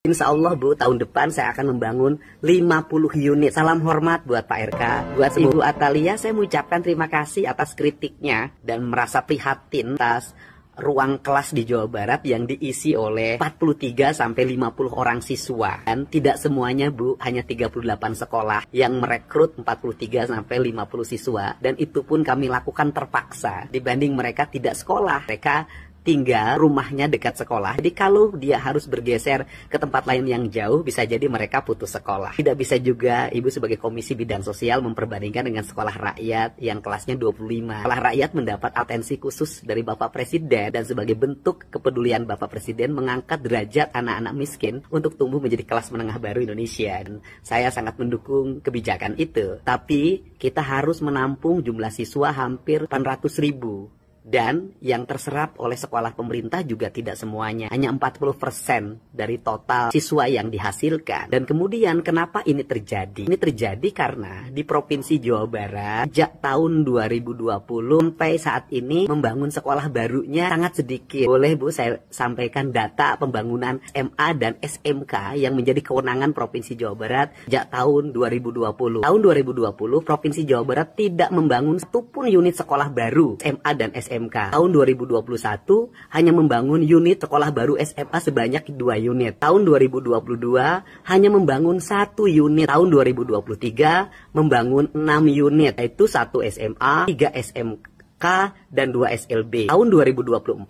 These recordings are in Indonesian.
Insya Allah Bu, tahun depan saya akan membangun 50 unit. Salam hormat buat Pak RK. Buat Ibu Atalia, saya mengucapkan terima kasih atas kritiknya dan merasa prihatin atas ruang kelas di Jawa Barat yang diisi oleh 43 sampai 50 orang siswa. Dan tidak semuanya Bu, hanya 38 sekolah yang merekrut 43 sampai 50 siswa. Dan itu pun kami lakukan terpaksa dibanding mereka tidak sekolah. Mereka tinggal rumahnya dekat sekolah. Jadi kalau dia harus bergeser ke tempat lain yang jauh, bisa jadi mereka putus sekolah. Tidak bisa juga Ibu sebagai Komisi Bidang Sosial memperbandingkan dengan sekolah rakyat yang kelasnya 25. Sekolah rakyat mendapat atensi khusus dari Bapak Presiden dan sebagai bentuk kepedulian Bapak Presiden mengangkat derajat anak-anak miskin untuk tumbuh menjadi kelas menengah baru Indonesia. Dan saya sangat mendukung kebijakan itu. Tapi kita harus menampung jumlah siswa hampir 800.000. Dan yang terserap oleh sekolah pemerintah juga tidak semuanya. Hanya 40% dari total siswa yang dihasilkan. Dan kemudian kenapa ini terjadi? Ini terjadi karena di Provinsi Jawa Barat sejak tahun 2020 sampai saat ini membangun sekolah barunya sangat sedikit. Boleh Bu saya sampaikan data pembangunan SMA dan SMK yang menjadi kewenangan Provinsi Jawa Barat sejak tahun 2020. Tahun 2020 Provinsi Jawa Barat tidak membangun satupun unit sekolah baru SMA dan SMK. Tahun 2021 hanya membangun unit sekolah baru SMA sebanyak 2 unit. Tahun 2022 hanya membangun 1 unit. Tahun 2023 membangun 6 unit, yaitu 1 SMA, 3 SMK, dan 2 SLB. Tahun 2024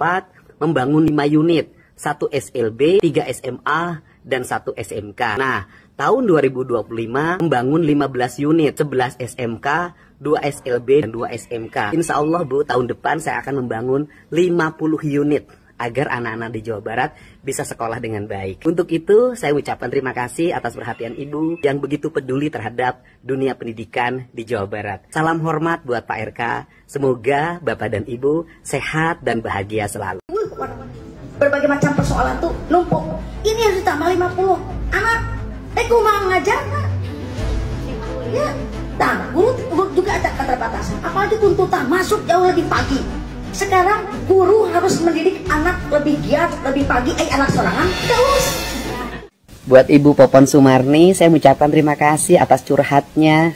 membangun 5 unit, 1 SLB, 3 SMA, dan 1 SMK. Nah, tahun 2025 membangun 15 unit, 11 SMK, 2 SLB, dan 2 SMK. Insya Allah Bu, tahun depan saya akan membangun 50 unit agar anak-anak di Jawa Barat bisa sekolah dengan baik. Untuk itu, saya ucapkan terima kasih atas perhatian Ibu yang begitu peduli terhadap dunia pendidikan di Jawa Barat. Salam hormat buat Pak RK. Semoga Bapak dan Ibu sehat dan bahagia selalu. Berbagai macam persoalan tuh numpuk. Ini harus ditambah 50 anak. Kumaha ngajarna. Ya, nah, guru juga ada keterbatasan. Apalagi tuntutan masuk jauh lebih pagi. Sekarang guru harus mendidik anak lebih giat, lebih pagi. Anak sorangan terus. Buat Ibu Popon Sumarni, saya mengucapkan terima kasih atas curhatnya.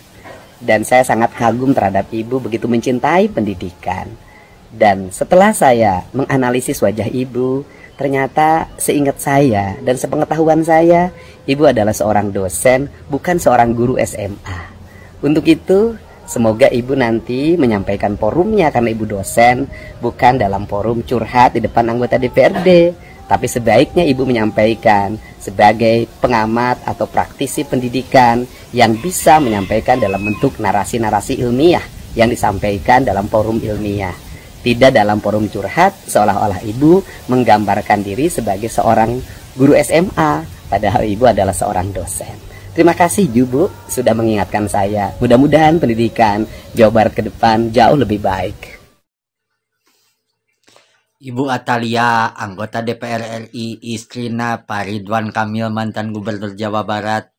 Dan saya sangat kagum terhadap Ibu begitu mencintai pendidikan. Dan setelah saya menganalisis wajah Ibu, ternyata seingat saya dan sepengetahuan saya, Ibu adalah seorang dosen, bukan seorang guru SMA. Untuk itu, semoga Ibu nanti menyampaikan forumnya karena Ibu dosen, bukan dalam forum curhat di depan anggota DPRD. Tapi sebaiknya Ibu menyampaikan sebagai pengamat atau praktisi pendidikan yang bisa menyampaikan dalam bentuk narasi-narasi ilmiah yang disampaikan dalam forum ilmiah. Tidak dalam forum curhat seolah-olah Ibu menggambarkan diri sebagai seorang guru SMA, padahal Ibu adalah seorang dosen. Terima kasih Bu sudah mengingatkan saya. Mudah-mudahan pendidikan Jawa Barat ke depan jauh lebih baik. Ibu Atalia, anggota DPR RI, istrina Pak Ridwan Kamil, mantan Gubernur Jawa Barat,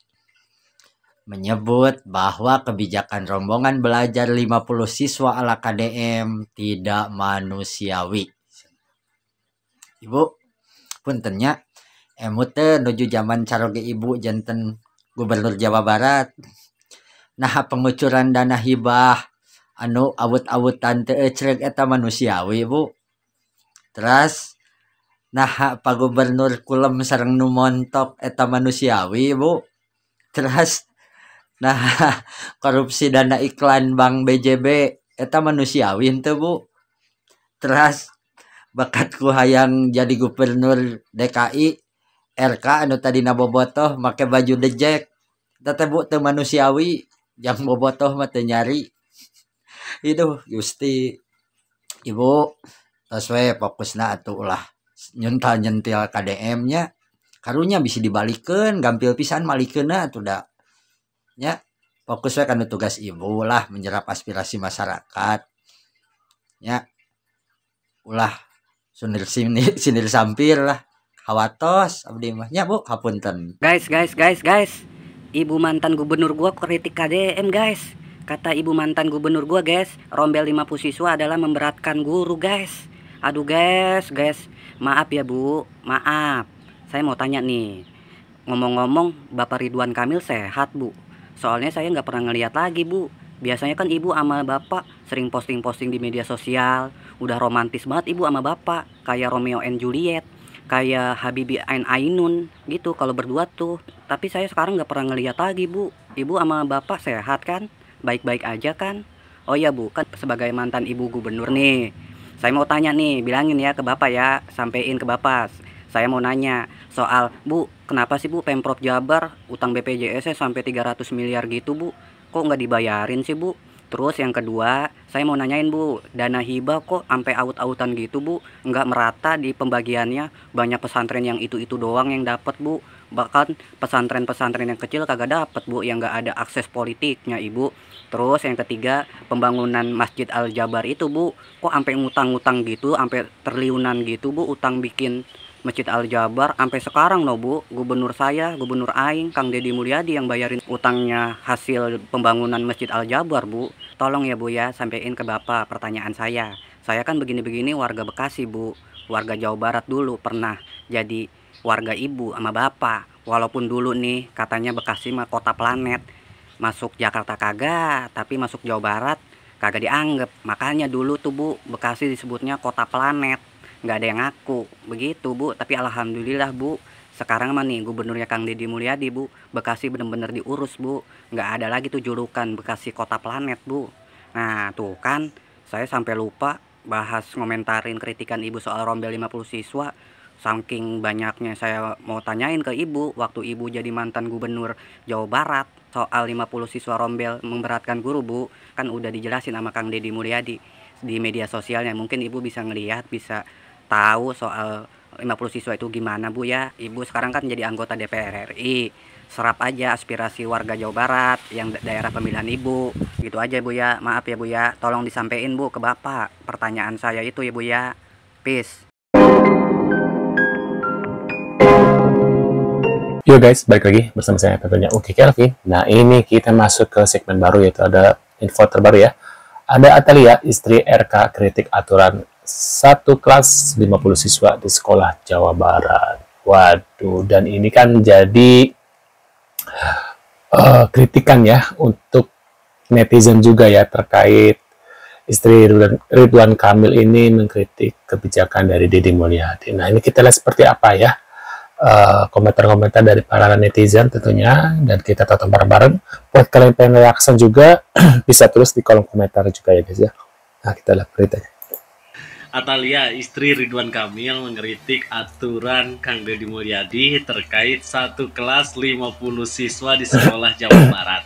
menyebut bahwa kebijakan rombongan belajar 50 siswa ala KDM tidak manusiawi. Ibu, puntennya, emute nuju zaman caroge Ibu janten Gubernur Jawa Barat. Nah, pengucuran dana hibah anu awut-awutan teu ecreg eta manusiawi, Bu. Terus nah Pak Gubernur kulem sareng nu montok eta manusiawi, Bu. Terus nah korupsi dana iklan Bank BJB eta manusiawi henteu, Bu. Terus bakatku hayang jadi gubernur DKI RK anu tadina bobotoh make baju dejek teh Bu teu manusiawi, yang bobotoh mah teu nyari. Itu Gusti Ibu tos we fokusna atuh ulah nyentil KDM nya karunya bisa dibalikeun gampil pisan malikeunna atuh da nya fokus we kana tugas Ibu lah menyerap aspirasi masyarakat nya ulah sinir sampir lah kawatos abdi mah nya Bu hapunten. Guys, Ibu mantan gubernur gua kritik KDM guys. Kata Ibu mantan gubernur gua guys, rombel 50 siswa adalah memberatkan guru guys. Aduh guys, maaf ya Bu, maaf. Saya mau tanya nih, Ngomong-ngomong, Bapak Ridwan Kamil sehat, Bu? Soalnya saya nggak pernah ngeliat lagi, Bu. Biasanya kan Ibu sama Bapak sering posting-posting di media sosial. Udah romantis banget Ibu sama Bapak, kayak Romeo and Juliet, kayak Habibie and Ainun gitu kalau berdua tuh. Tapi saya sekarang nggak pernah ngeliat lagi, Bu. Ibu sama Bapak sehat kan? Baik-baik aja kan? Oh iya, Bu, kan sebagai mantan Ibu Gubernur nih, saya mau tanya nih, bilangin ya ke Bapak ya, sampein ke Bapak. Saya mau nanya soal, Bu, kenapa sih Bu Pemprov Jabar utang BPJS sampai 300 miliar gitu, Bu? Kok nggak dibayarin sih, Bu? Terus yang kedua, saya mau nanyain, Bu, dana hibah kok sampai aut-autan gitu, Bu? Nggak merata di pembagiannya, banyak pesantren yang itu-itu doang yang dapat, Bu. Bahkan pesantren-pesantren yang kecil kagak dapat, Bu, yang nggak ada akses politiknya, Ibu. Terus yang ketiga, pembangunan Masjid Al Jabar itu, Bu, kok sampai ngutang-ngutang gitu, sampai triliunan gitu, Bu, utang bikin Masjid Al Jabar sampai sekarang loh, Bu. Gubernur saya, Gubernur Aing, Kang Deddy Mulyadi yang bayarin utangnya hasil pembangunan Masjid Al Jabar, Bu. Tolong ya, Bu ya, sampein ke Bapak pertanyaan saya. Saya kan begini-begini warga Bekasi, Bu. Warga Jawa Barat dulu pernah jadi warga Ibu sama Bapak. Walaupun dulu nih katanya Bekasi mah kota planet. Masuk Jakarta kagak, tapi masuk Jawa Barat kagak dianggap. Makanya dulu tuh, Bu, Bekasi disebutnya kota planet. Nggak ada yang ngaku begitu, Bu. Tapi alhamdulillah, Bu, sekarang mah nih gubernurnya Kang Deddy Mulyadi, Bu, Bekasi bener-bener diurus, Bu. Nggak ada lagi tuh julukan Bekasi kota planet, Bu. Nah tuh kan, saya sampai lupa bahas ngomentarin kritikan Ibu soal rombel 50 siswa. Saking banyaknya saya mau tanyain ke Ibu waktu Ibu jadi mantan gubernur Jawa Barat soal 50 siswa rombel memberatkan guru, Bu. Kan udah dijelasin sama Kang Deddy Mulyadi di media sosialnya. Mungkin Ibu bisa ngelihat, bisa tahu soal 50 siswa itu gimana, Bu ya. Ibu sekarang kan jadi anggota DPR RI. Serap aja aspirasi warga Jawa Barat yang daerah pemilihan Ibu. Gitu aja, Bu ya. Maaf ya, Bu ya. Tolong disampaikan, Bu, ke Bapak pertanyaan saya itu ya, Bu ya. Peace. Yo guys, balik lagi bersama saya tentunya Uki Kelvin. Nah, ini kita masuk ke segmen baru, yaitu ada info terbaru ya. Ada Atalia, istri RK, kritik aturan satu kelas 50 siswa di sekolah Jawa Barat. Waduh, dan ini kan jadi kritikan ya untuk netizen juga ya terkait istri Ridwan Kamil ini mengkritik kebijakan dari Deddy Mulyadi. Nah, ini kita lihat seperti apa ya komentar-komentar dari para netizen tentunya, dan kita tonton bareng-bareng. Buat kalian pengen reaction juga bisa tulis di kolom komentar juga ya guys ya. Nah, kita lihat beritanya. Atalia, istri Ridwan Kamil, mengkritik aturan Kang Deddy Mulyadi terkait satu kelas 50 siswa di sekolah Jawa Barat.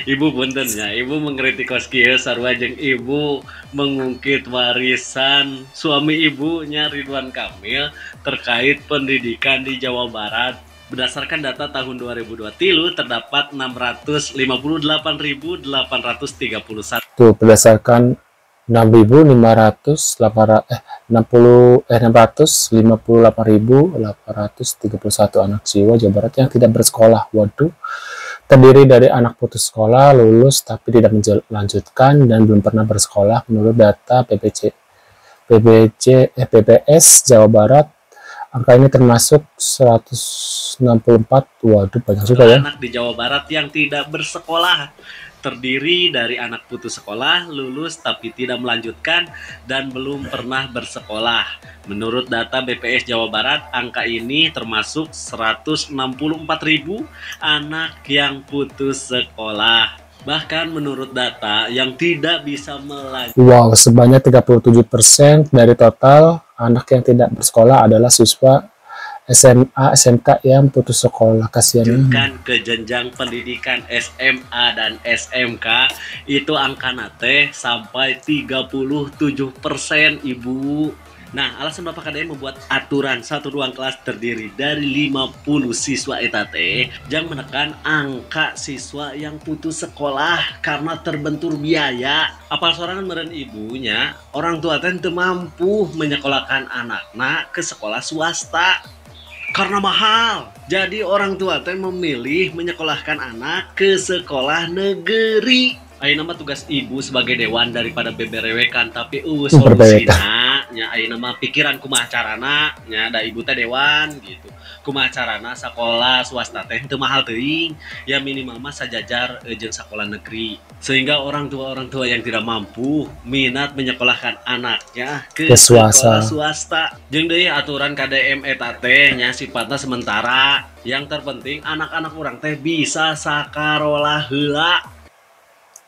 Ibu puntennya, Ibu mengkritik koskieu sarua jeung Ibu mengungkit warisan suami Ibunya Ridwan Kamil terkait pendidikan di Jawa Barat. Berdasarkan data tahun 2023 terdapat 658.831. Tuh, berdasarkan 658.831 anak siswa Jawa Barat yang tidak bersekolah. Waduh, terdiri dari anak putus sekolah, lulus tapi tidak melanjutkan, dan belum pernah bersekolah menurut data PPS Jawa Barat. Angka ini termasuk 164. Waduh, banyak juga ya. Anak di Jawa Barat yang tidak bersekolah terdiri dari anak putus sekolah, lulus tapi tidak melanjutkan, dan belum pernah bersekolah. Menurut data BPS Jawa Barat, angka ini termasuk 164.000 anak yang putus sekolah. Bahkan menurut data yang tidak bisa melanjutkan. Wow, sebanyak 37% dari total anak yang tidak bersekolah adalah siswa SMA, SMK yang putus sekolah. Kasihan. Ke jenjang pendidikan SMA dan SMK itu angka nate sampai 37%, Ibu. Nah, alasan Bapak KDM membuat aturan satu ruang kelas terdiri dari 50 siswa etate yang menekan angka siswa yang putus sekolah karena terbentur biaya. Apal sorangan meren ibunya, orang tua teh teu mampu menyekolahkan anaknya ke sekolah swasta karena mahal. Jadi orang tua teh memilih menyekolahkan anak ke sekolah negeri. Ayo nama tugas ibu sebagai dewan daripada beberewekan, tapi solusina nya ayeuna mah pikiran kumaha carana nya da ibu teh dewan gitu. Kumaha carana sakola swasta teh teu mahal teuing, ya minimal mah sajajar jeung sakola negeri. Sehingga orang tua yang tidak mampu minat menyekolahkan anaknya ke sekolah swasta. Jeung deui aturan KDM eta teh nya sifatna sementara. Yang terpenting anak-anak orang teh bisa sakarola heula.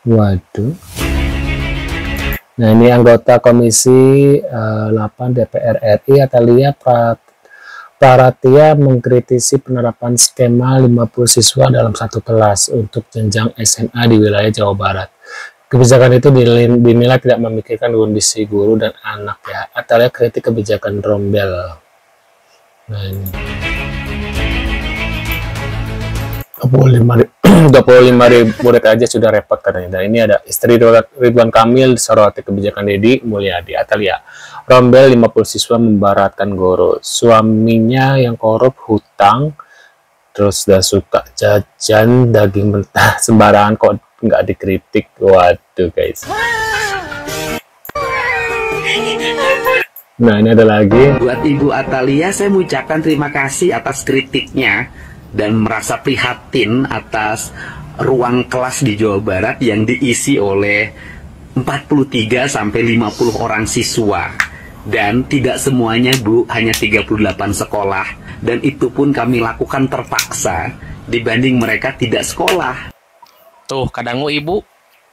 Waduh. Nah, ini anggota Komisi 8 DPR RI Atalia Praratya mengkritisi penerapan skema 50 siswa dalam satu kelas untuk jenjang SMA di wilayah Jawa Barat. Kebijakan itu dinilai tidak memikirkan kondisi guru dan anak ya. Atalia kritik kebijakan rombel. Nah, ini 25.000 murid aja sudah repot katanya. Dan ini ada istri Ridwan Kamil disoroti kebijakan Deddy Mulyadi. Atalia, rombel 50 siswa membaratkan guru. Suaminya yang korup hutang, terus udah suka jajan daging mentah sembarangan kok nggak dikritik. Waduh guys. Nah, ini ada lagi. Buat Ibu Atalia, saya mengucapkan terima kasih atas kritiknya dan merasa prihatin atas ruang kelas di Jawa Barat yang diisi oleh 43 sampai 50 orang siswa. Dan tidak semuanya, Bu, hanya 38 sekolah. Dan itu pun kami lakukan terpaksa dibanding mereka tidak sekolah. Tuh, kadangmu Ibu,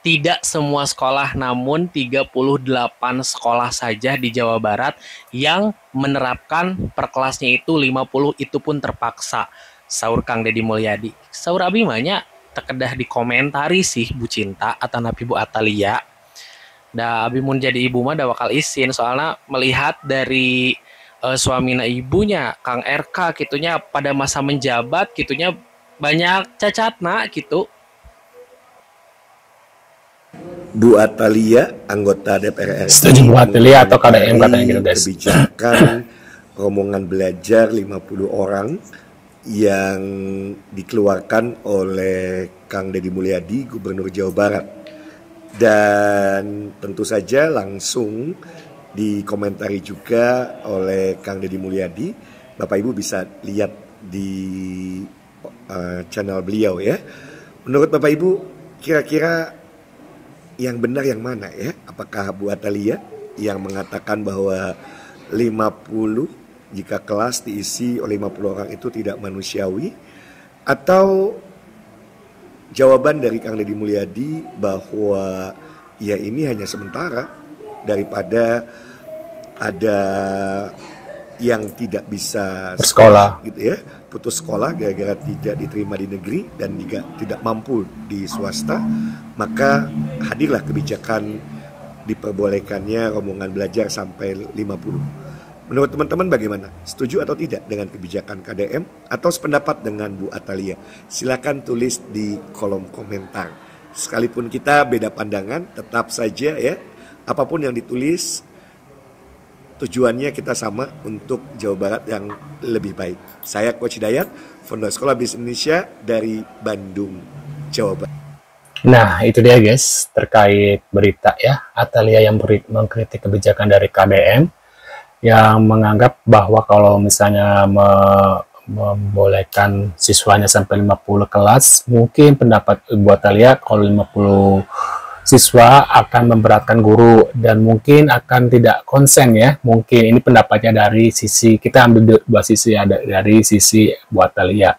tidak semua sekolah, namun 38 sekolah saja di Jawa Barat yang menerapkan per kelasnya itu 50, itu pun terpaksa. Saur Kang Deddy Mulyadi. Saur abi mahnya tekedah dikomentari sih Bu Cinta atau napi Bu Atalia. Da abi mun jadi ibu mah da bakal isin soalnya melihat dari suamina ibunya Kang RK gitunya pada masa menjabat gitunya banyak cacatna gitu. Bu Atalia, anggota DPR RI. Setuju Bu Atalia atau KDM katanya gitu guys. Kebijakan rombongan belajar 50 orang yang dikeluarkan oleh Kang Deddy Mulyadi, Gubernur Jawa Barat. Dan tentu saja langsung dikomentari juga oleh Kang Deddy Mulyadi. Bapak Ibu bisa lihat di channel beliau ya. Menurut Bapak Ibu, kira-kira yang benar yang mana ya? Apakah Bu Atalia yang mengatakan bahwa 50 jika kelas diisi oleh 50 orang itu tidak manusiawi, atau jawaban dari Kang Deddy Mulyadi bahwa ya ini hanya sementara daripada ada yang tidak bisa bersekolah gitu ya, putus sekolah gara-gara tidak diterima di negeri dan juga tidak mampu di swasta, maka hadirlah kebijakan diperbolehkannya rombongan belajar sampai 50. Menurut teman-teman bagaimana? Setuju atau tidak dengan kebijakan KDM atau sependapat dengan Bu Atalia? Silakan tulis di kolom komentar. Sekalipun kita beda pandangan, tetap saja ya, apapun yang ditulis tujuannya kita sama untuk Jawa Barat yang lebih baik. Saya Coach Hidayat, founder Sekolah Bisnis Indonesia dari Bandung, Jawa Barat. Nah, itu dia guys, terkait berita ya, Atalia yang mengkritik kebijakan dari KDM, yang menganggap bahwa kalau misalnya membolehkan siswanya sampai 50 kelas, mungkin pendapat Ibu Atalia kalau 50 siswa akan memberatkan guru dan mungkin akan tidak konsen ya. Mungkin ini pendapatnya dari sisi, kita ambil dua sisi, ada dari sisi Bu Atalia.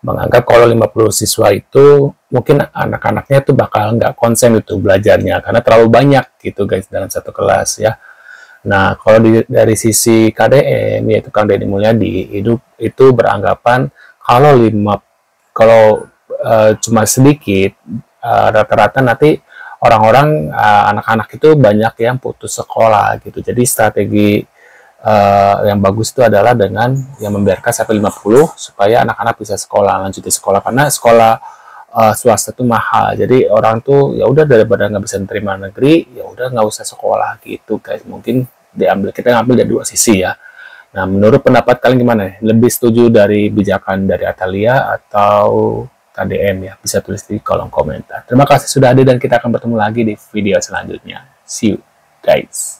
Menganggap kalau 50 siswa itu mungkin anak-anaknya tuh bakal nggak konsen itu belajarnya karena terlalu banyak gitu guys dalam satu kelas ya. Nah, kalau dari sisi KDM, yaitu Kang Deddy Mulyadi, itu beranggapan kalau cuma sedikit, rata-rata nanti orang-orang, anak-anak itu banyak yang putus sekolah gitu. Jadi strategi yang bagus itu adalah dengan yang membiarkan sampai 50 supaya anak-anak bisa lanjut di sekolah, karena sekolah swasta itu mahal. Jadi orang tuh ya udah daripada nggak bisa terima negeri, ya udah nggak usah sekolah gitu guys. Mungkin kita ngambil dari dua sisi ya. Nah, menurut pendapat kalian gimana? Lebih setuju dari bijakan dari Atalia atau KDM ya? Bisa tulis di kolom komentar. Terima kasih sudah hadir dan kita akan bertemu lagi di video selanjutnya. See you guys.